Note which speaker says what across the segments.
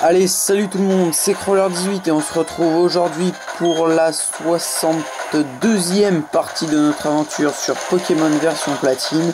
Speaker 1: Allez, salut tout le monde, c'est Crawler18 et on se retrouve aujourd'hui pour la 62e partie de notre aventure sur Pokémon version platine.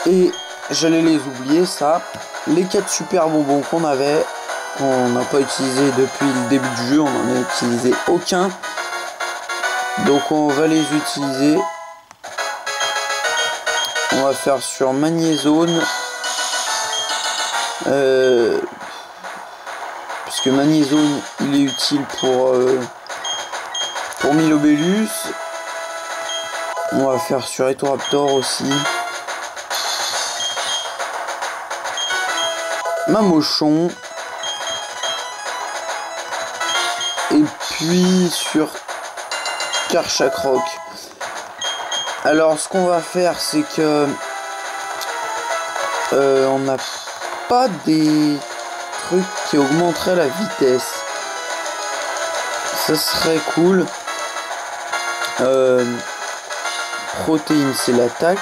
Speaker 1: Et j'allais les oublier, ça, les 4 super bonbons qu'on avait, qu'on n'a pas utilisé depuis le début du jeu, on n'en a utilisé aucun. Donc on va les utiliser. On va faire sur Magnézone. Puisque Magnézone il est utile pour Milobellus. On va faire sur Etoraptor aussi. Mamochon. Et puis sur Karchakroc. Alors ce qu'on va faire c'est que on n'a pas des trucs qui augmenteraient la vitesse. Ça serait cool. Protéines c'est l'attaque.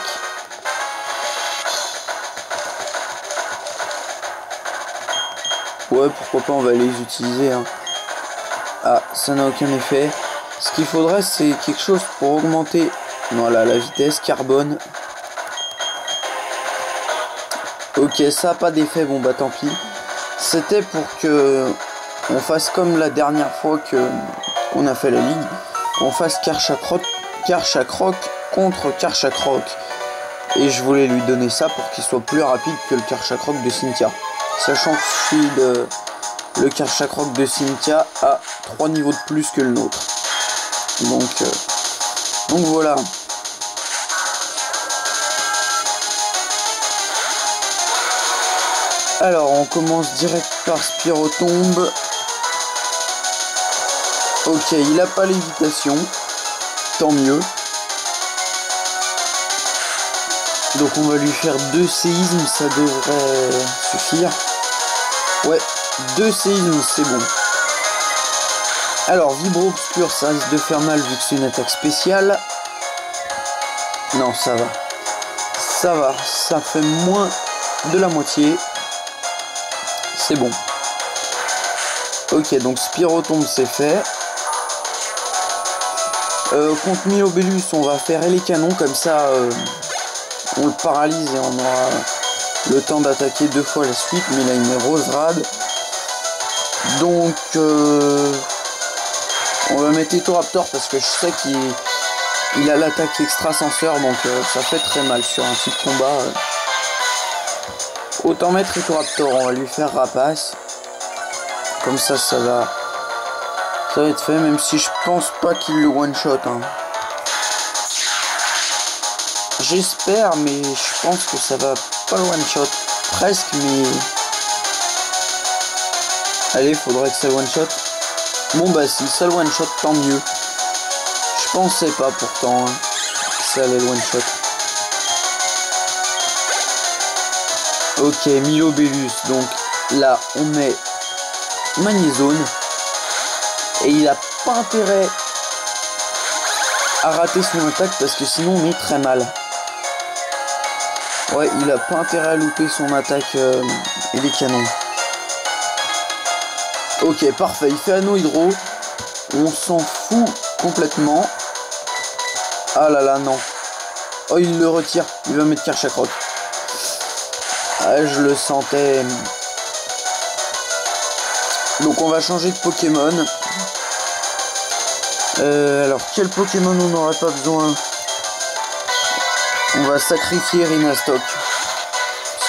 Speaker 1: Ouais, pourquoi pas, on va les utiliser hein. Ah, ça n'a aucun effet. Ce qu'il faudrait c'est quelque chose pour augmenter, voilà, la vitesse. Carbone. Ok, ça n'a pas d'effet, bon bah tant pis. C'était pour que on fasse comme la dernière fois qu'on a fait la ligue. On fasse Karchakroc contre Karchakroc. Et je voulais lui donner ça pour qu'il soit plus rapide que le Karchakroc de Cynthia. Sachant que le Karchakroc de Cynthia a 3 niveaux de plus que le nôtre. Donc voilà. Alors on commence direct par Spirotombe. Ok, il a pas lévitation, tant mieux. Donc on va lui faire 2 séismes, ça devrait suffire. Ouais, 2 séismes c'est bon. Alors Vibro Obscur, ça risque de faire mal vu que c'est une attaque spéciale. Non, ça va. Ça va, ça fait moins de la moitié. C'est bon. Ok, donc Spirotombe c'est fait. Contre Milobellus, on va faire les canons, comme ça on le paralyse et on aura le temps d'attaquer 2 fois la suite. Mais là il met Roserade. Donc on va mettre Etoraptor parce que je sais qu'il a l'attaque extrasenseur, donc ça fait très mal sur un type combat. Autant mettre Etoraptor, on va lui faire Rapace. Comme ça va être fait, même si je pense pas qu'il le one shot hein. J'espère, mais je pense que ça va pas le one shot. Presque, mais allez, faudrait que ça le one shot. Bon bah si ça le one shot, tant mieux. Je pensais pas pourtant hein, que ça allait le one shot. Ok, Milobellus, donc là on met Magnézone. Et il a pas intérêt à rater son attaque parce que sinon on met très mal. Ouais, il a pas intérêt à louper son attaque et les canons. Ok, parfait, il fait anneau hydro. On s'en fout complètement. Ah là là, non. Oh, il le retire, il va mettre Karchakroc. Ah, je le sentais. Donc on va changer de Pokémon. Alors quel Pokémon on n'aurait pas besoin? On va sacrifier Rhinastock.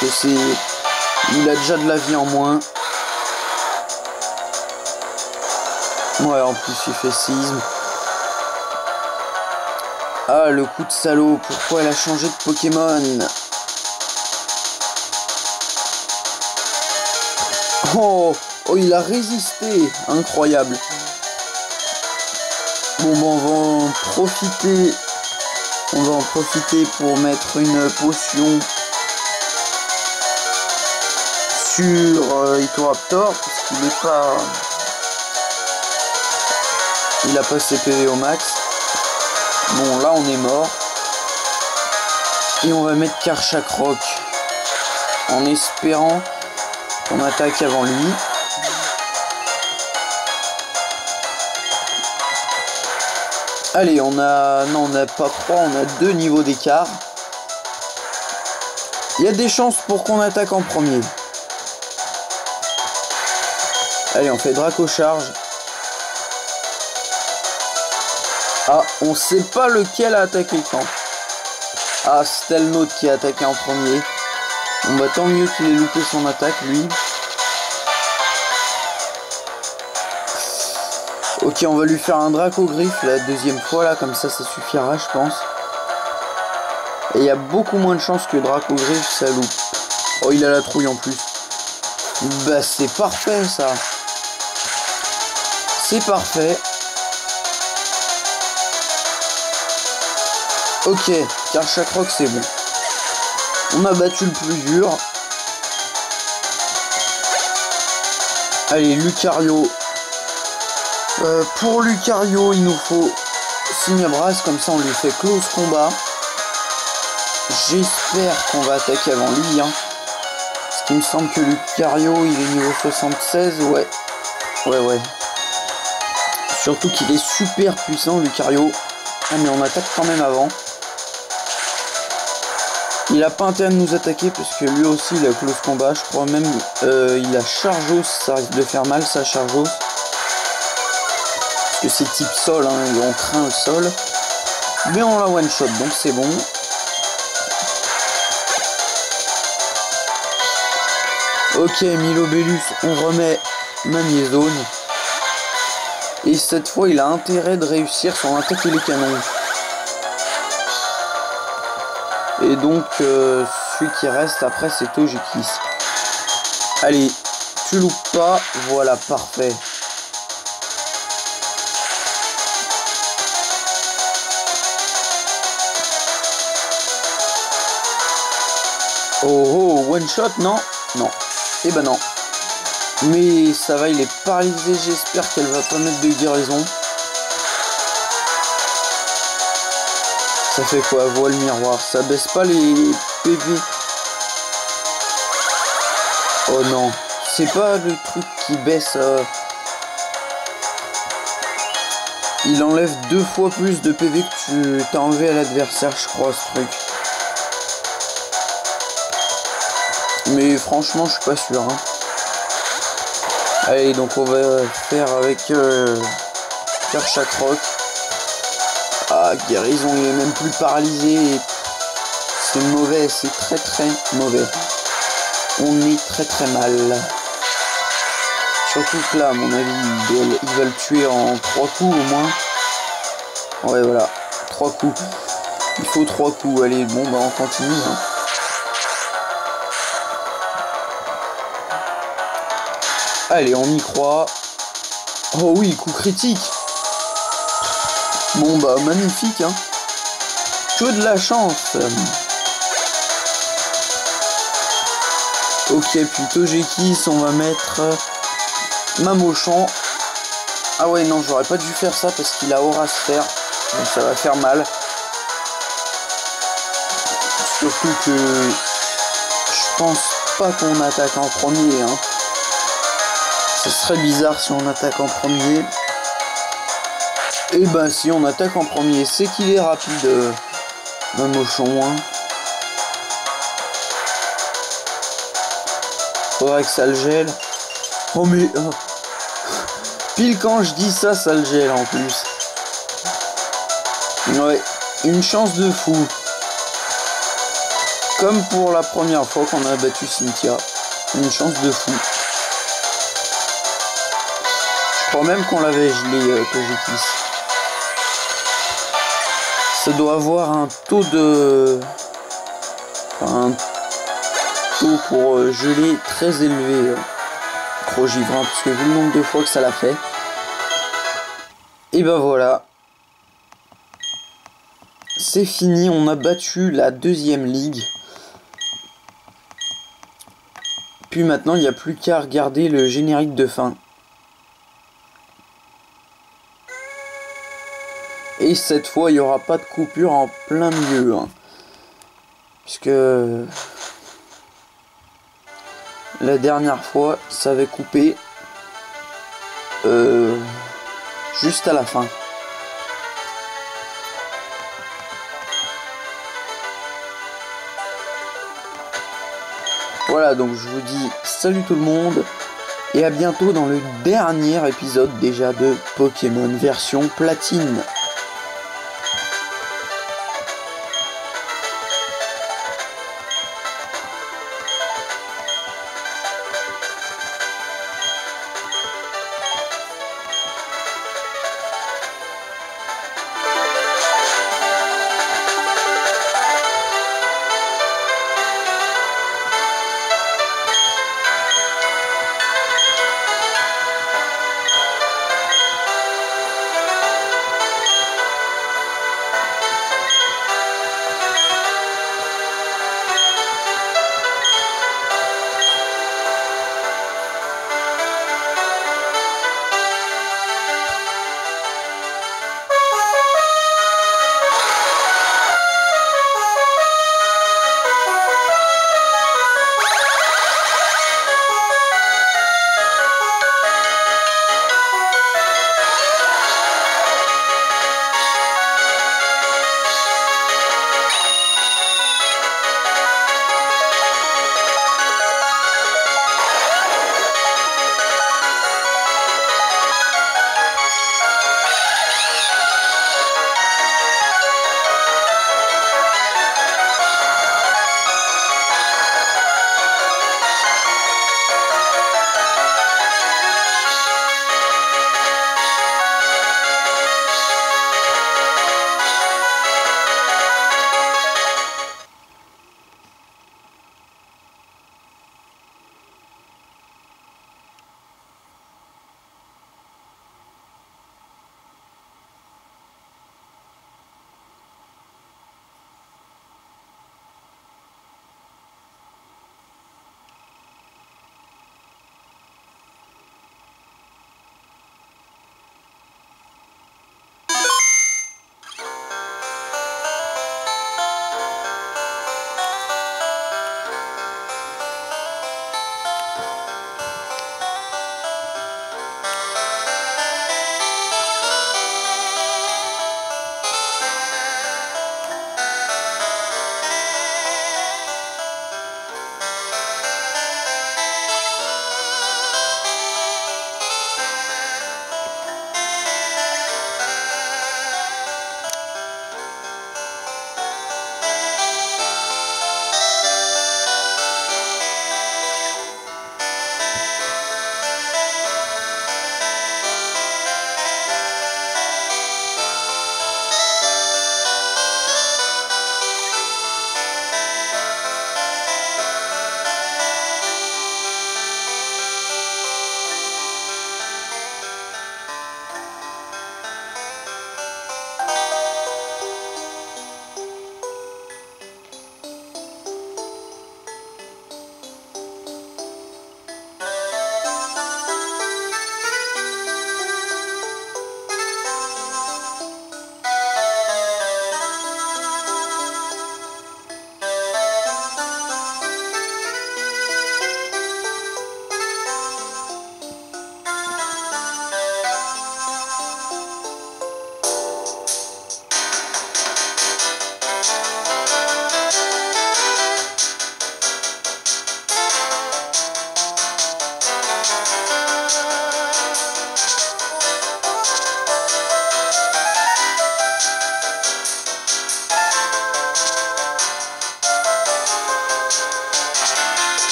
Speaker 1: Parce que il a déjà de la vie en moins. Ouais, en plus il fait séisme. Ah, le coup de salaud. Pourquoi elle a changé de Pokémon? Oh, il a résisté. Incroyable. Bon, on va en profiter. On va en profiter pour mettre une potion sur Etoraptor. Parce qu'il est pas. Il a pas ses PV au max. Bon, là on est mort. Et on va mettre Karchakroc. En espérant son attaque avant lui. Allez, on a... Non, on n'a pas 3, on a 2 niveaux d'écart. Il y a des chances pour qu'on attaque en premier. Allez, on fait Draco Charge. Ah, on sait pas lequel a attaqué quand. Ah, c'était le nôtre qui a attaqué en premier. Bon bah tant mieux qu'il ait loupé son attaque, lui. Ok, on va lui faire un Draco Griffe la deuxième fois, là, comme ça suffira, je pense. Et il y a beaucoup moins de chances que Draco Griffe, ça loupe. Oh, il a la trouille en plus. Bah, c'est parfait, ça. C'est parfait. Ok, Karchakroc, c'est bon. On a battu le plus dur. Allez, Lucario. Pour Lucario, il nous faut Signabras, comme ça on lui fait close combat. J'espère qu'on va attaquer avant lui. Hein. Parce qu'il me semble que Lucario, il est niveau 76. Ouais. Ouais. Surtout qu'il est super puissant, Lucario. Ah, mais on attaque quand même avant. Il a pas intérêt de nous attaquer parce que lui aussi il a close combat. Je crois même il a Chargeos, ça risque de faire mal ça, Chargeos. Parce que c'est type sol, hein, et on craint le sol. Mais on la one shot donc c'est bon. Ok, Milobellus, on remet Magnézone. Et cette fois il a intérêt de réussir son attaque et les canons. Et donc, celui qui reste après, c'est Togekiss. Allez, tu loupes pas. Voilà, parfait. Oh, one shot, non? Non. Eh ben non. Mais ça va, il est paralysé. J'espère qu'elle va pas mettre de guérison. Ça fait quoi, voile miroir? Ça baisse pas les PV? Oh non, c'est pas le truc qui baisse. Il enlève 2 fois plus de PV que tu t'as enlevé à l'adversaire, je crois, ce truc. Mais franchement, je suis pas sûr. Hein. Allez, donc on va faire avec Karchakroc. Ah, guérison, il est même plus paralysé. C'est mauvais, c'est très mauvais. On est très mal. Surtout que là, à mon avis, il va le tuer en 3 coups au moins. Ouais, voilà, 3 coups. Il faut 3 coups. Allez, bon, bah on continue. Hein. Allez, on y croit. Oh oui, coup critique. Bon bah magnifique hein. Que de la chance. Ok, puis Togekiss, on va mettre Mamochon. Ah ouais non, j'aurais pas dû faire ça parce qu'il a Aura Sphère. Donc ça va faire mal. Surtout que je pense pas qu'on attaque en premier. Hein. Ce serait bizarre si on attaque en premier. Et ben si on attaque en premier, c'est qu'il est rapide, Mamochon. Hein. Faudrait que ça le gèle. Oh mais... pile quand je dis ça, ça le gèle en plus. Ouais, une chance de fou. Comme pour la première fois qu'on a battu Cynthia. Une chance de fou. Je crois même qu'on l'avait gelé, Togekiss. Ça doit avoir un taux de... Enfin, un taux pour geler très élevé. Crogivrin, parce que vu le nombre de fois que ça l'a fait. Et ben voilà. C'est fini, on a battu la 2e ligue. Puis maintenant, il n'y a plus qu'à regarder le générique de fin. Et cette fois, il n'y aura pas de coupure en plein milieu. Hein. Puisque... la dernière fois, ça avait coupé juste à la fin. Voilà, donc je vous dis salut tout le monde et à bientôt dans le dernier épisode déjà de Pokémon version platine.